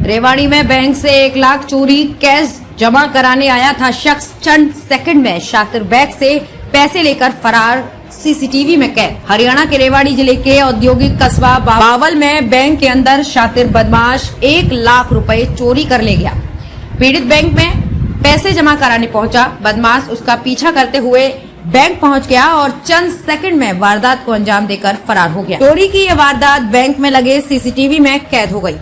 रेवाड़ी में बैंक से 1 लाख चोरी कैश जमा कराने आया था शख्स चंद सेकंड में शातिर बैग से पैसे लेकर फरार, सीसीटीवी में कैद। हरियाणा के रेवाड़ी जिले के औद्योगिक कस्बा बावल में बैंक के अंदर शातिर बदमाश 1 लाख रुपए चोरी कर ले गया। पीड़ित बैंक में पैसे जमा कराने पहुंचा। बदमाश उसका पीछा करते हुए बैंक पहुंच गया और चंद सेकंड में वारदात को अंजाम देकर फरार हो गया। चोरी की यह वारदात बैंक में लगे सीसीटीवी में कैद हो गई।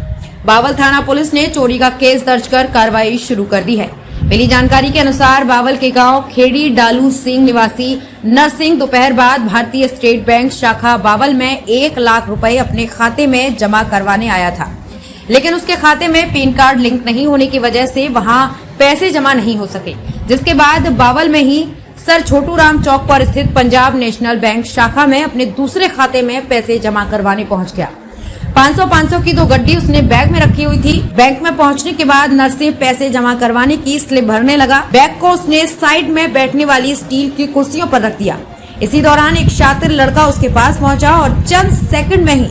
बावल थाना पुलिस ने चोरी का केस दर्ज कर कार्रवाई शुरू कर दी है। मिली जानकारी के अनुसार बावल के गांव खेड़ी डालू सिंह निवासी नरसिंह दोपहर बाद भारतीय स्टेट बैंक शाखा बावल में 1 लाख रुपए अपने खाते में जमा करवाने आया था, लेकिन उसके खाते में पैन कार्ड लिंक नहीं होने की वजह से वहां पैसे जमा नहीं हो सके, जिसके बाद बावल में ही सर छोटू राम चौक पर स्थित पंजाब नेशनल बैंक शाखा में अपने दूसरे खाते में पैसे जमा करवाने पहुंच गया। 500 की 2 गड्डी उसने बैग में रखी हुई थी। बैंक में पहुंचने के बाद नरसिंह पैसे जमा करवाने की स्लिप भरने लगा। बैग को उसने साइड में बैठने वाली स्टील की कुर्सियों पर रख दिया। इसी दौरान एक शातिर लड़का उसके पास पहुंचा और चंद सेकंड में ही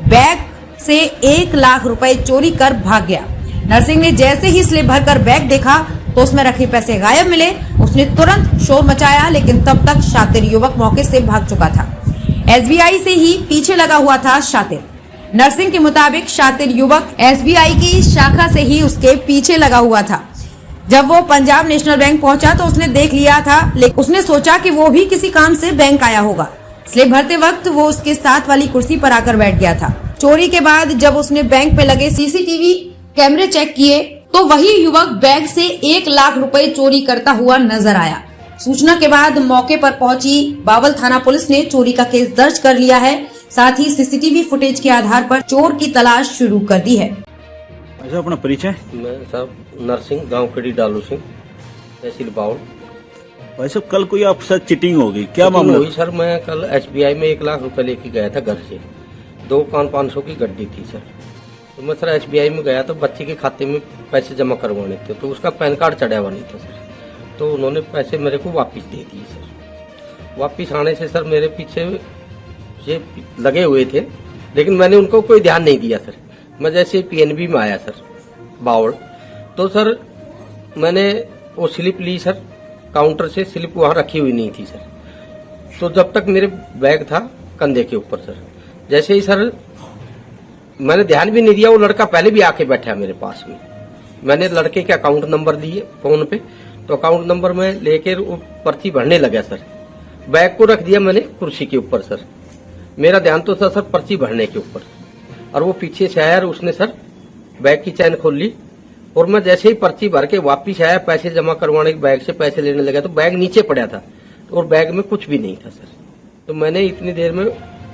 बैग से 1 लाख रुपए चोरी कर भाग गया। नरसिंह ने जैसे ही स्लिप भरकर बैग देखा तो उसमें रखे पैसे गायब मिले। उसने तुरंत शोर मचाया, लेकिन तब तक शातिर युवक मौके से भाग चुका था। एसबीआई से ही पीछे लगा हुआ था शातिर। नरसिंह के मुताबिक शातिर युवक एसबीआई की शाखा से ही उसके पीछे लगा हुआ था। जब वो पंजाब नेशनल बैंक पहुंचा तो उसने देख लिया था, लेकिन उसने सोचा कि वो भी किसी काम से बैंक आया होगा। स्लिप भरते वक्त वो उसके साथ वाली कुर्सी पर आकर बैठ गया था। चोरी के बाद जब उसने बैंक पे लगे सीसीटीवी कैमरे चेक किए तो वही युवक बैग से 1 लाख रुपए चोरी करता हुआ नजर आया। सूचना के बाद मौके पर पहुंची बावल थाना पुलिस ने चोरी का केस दर्ज कर लिया है। साथ ही सीसीटीवी फुटेज के आधार पर चोर की तलाश शुरू कर दी है। अच्छा, अपना परिचय? मैं साहब नरसिंह, गांव खेड़ी डालू सिंह, तहसील बावल। भाई साहब, कल कोई आपके साथ चिटिंग हो गई, क्या मामला हुई सर? मैं कल एसबीआई में 1 लाख रुपए लेके गया था घर से। 2 500 की गड्डी थी सर। तो मैं सर एसबीआई में गया तो बच्चे के खाते में पैसे जमा करवाने थे, तो उसका पैन कार्ड चढ़ा हुआ नहीं था सर। तो उन्होंने पैसे मेरे को वापस दे दिए सर। वापस आने से सर मेरे पीछे ये लगे हुए थे, लेकिन मैंने उनको कोई ध्यान नहीं दिया सर। मैं जैसे पीएनबी में आया सर बावल, तो सर मैंने वो स्लिप ली सर काउंटर से। स्लिप वहां रखी हुई नहीं थी सर। तो जब तक मेरे बैग था कंधे के ऊपर सर, जैसे ही सर मैंने ध्यान भी नहीं दिया, वो लड़का पहले भी आके बैठा मेरे पास में। मैंने लड़के के अकाउंट नंबर दिए फोन पे, तो अकाउंट नंबर में लेकर वो पर्ची भरने लगा सर। बैग को रख दिया मैंने कुर्सी के ऊपर सर। मेरा ध्यान तो था सर पर्ची भरने के ऊपर, और वो पीछे से आया और उसने सर बैग की चैन खोल ली। और मैं जैसे ही पर्ची भर के वापिस आया पैसे जमा करवाने के, बैग से पैसे लेने लगा तो बैग नीचे पड़ा था और बैग में कुछ भी नहीं था सर। तो मैंने इतनी देर में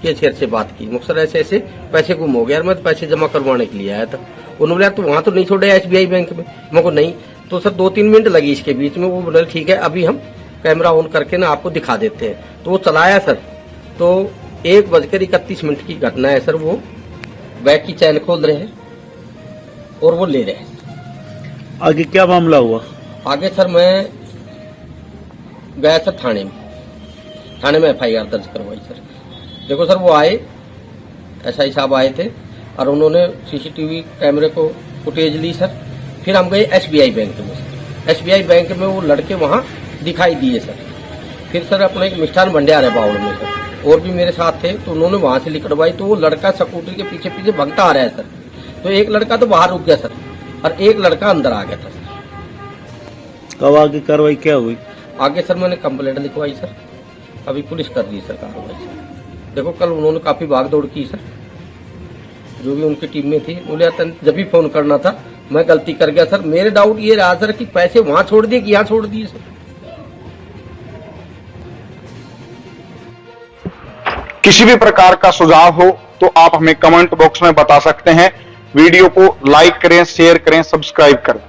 कैशियर से बात की, मुझसे ऐसे ऐसे पैसे गुम हो गया और मैं तो पैसे जमा करवाने के लिए आया था। उन्होंने बोला तो वहां तो नहीं छोड़े एसबीआई बैंक में? मैं को नहीं। तो सर 2-3 मिनट लगी इसके बीच में। वो बोले ठीक है, अभी हम कैमरा ऑन करके ना आपको दिखा देते हैं। तो वो चलाया सर। तो 1:31 की घटना है सर। वो बैग की चैन खोल रहे हैं और वो ले रहे हैं। आगे क्या मामला हुआ? आगे सर मैं गया सर थाने में FIR दर्ज करवाई सर। देखो सर, वो आए, SI साहब आए थे और उन्होंने सीसीटीवी कैमरे को फुटेज ली सर। फिर हम गए SBI बैंक में। SBI बैंक में वो लड़के वहां दिखाई दिए सर। फिर सर अपने एक मिष्ठान भंडार है बावल में सर, और भी मेरे साथ थे, तो उन्होंने वहां से लिखवाई। तो वो लड़का स्कूटर के पीछे पीछे भगता आ रहा है सर। तो एक लड़का तो बाहर रुक गया सर और एक लड़का अंदर आ गया था सर। कब आगे कार्रवाई क्या हुई? आगे सर मैंने कंप्लेंट लिखवाई सर। अभी पुलिस कर रही सर कार्रवाई सर। देखो कल उन्होंने काफी भागदौड़ की सर, जो भी उनकी टीम में थी। बोले जब भी फोन करना था, मैं गलती कर गया सर। मेरे डाउट ये रहा सर कि पैसे वहां छोड़ दिए कि यहाँ छोड़ दिए सर। किसी भी प्रकार का सुझाव हो तो आप हमें कमेंट बॉक्स में बता सकते हैं। वीडियो को लाइक करें, शेयर करें, सब्सक्राइब करें।